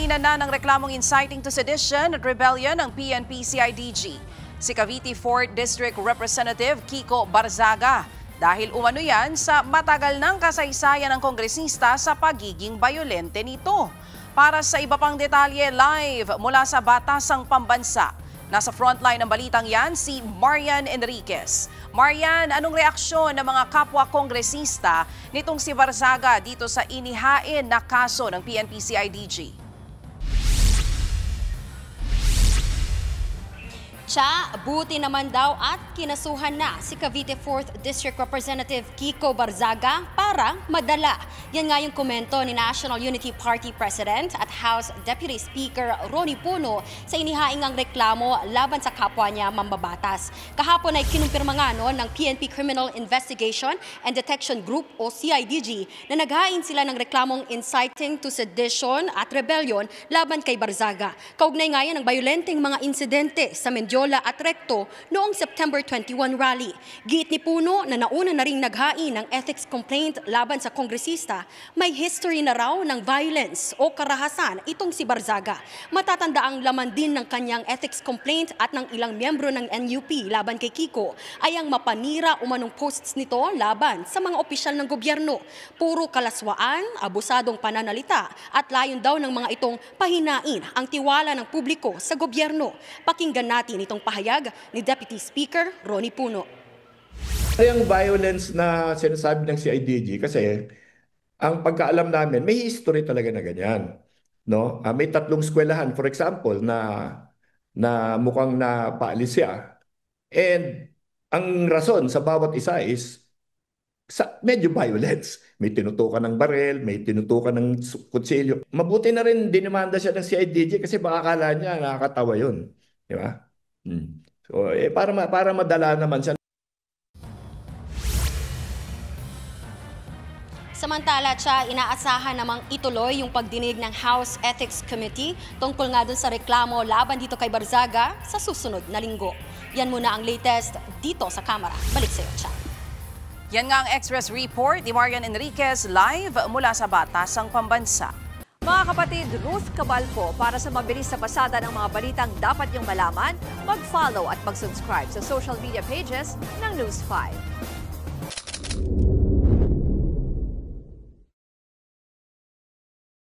Dinaanan na ng reklamong inciting to sedition at rebellion ng PNP-CIDG. Si Cavite 4th District Representative Kiko Barzaga dahil umano yan sa matagal ng kasaysayan ng kongresista sa pagiging bayolente nito. Para sa iba pang detalye, live mula sa Batasang Pambansa. Nasa frontline ng balitang yan si Marian Enriquez. Marian, anong reaksyon ng mga kapwa kongresista nitong si Barzaga dito sa inihain na kaso ng PNP-CIDG? Buti naman daw at kinasuhan na si Cavite 4th District Representative Kiko Barzaga para madala. Yan nga yung komento ni National Unity Party President at House Deputy Speaker Ronnie Puno sa inihaingang reklamo laban sa kapwa niya mambabatas. Kahapon ay kinumpirma nga ng PNP Criminal Investigation and Detection Group o CIDG na naghain sila ng reklamong inciting to sedition at rebellion laban kay Barzaga. Kaugnay nga yan ng bayolenteng mga insidente sa Mendiola at Recto noong September 21 rally. Giit ni Puno na nauna na ring naghain ng ethics complaint laban sa kongresista, may history na raw ng violence o karahasan itong si Barzaga. Matatanda ang laman din ng kanyang ethics complaint at ng ilang miyembro ng NUP laban kay Kiko ay ang mapanira umanong posts nito laban sa mga opisyal ng gobyerno. Puro kalaswaan, abusadong pananalita at layon daw ng mga itong pahinain ang tiwala ng publiko sa gobyerno. Pakinggan natin itong pahayag ni Deputy Speaker Ronnie Puno. Yung violence na sinasabi ng CIDG kasi ang pagkaalam namin may history talaga na ganyan, no? May 3 eskwelahan for example na mukhang napaalis siya. And ang rason sa bawat isa is medyo violence. May tinutukan ng barel, may tinutukan ng kutsilyo. Mabuti na rin dinimanda siya ng CIDG kasi baka akala niya nakakatawa yun. Di ba? So, para madala naman siya. Samantala, inaasahan namang ituloy yung pagdinig ng House Ethics Committee tungkol nga dun sa reklamo laban dito kay Barzaga sa susunod na linggo. Yan muna ang latest dito sa Kamara. Balik sa iyo, Cha. Yan nga ang Express Report ni Marian Enriquez live mula sa Batasang Pambansa. Mga kapatid, Ruth Cabalco, para sa mabilis na pasada ng mga balitang dapat niyong malaman, mag-follow at mag-subscribe sa social media pages ng News 5.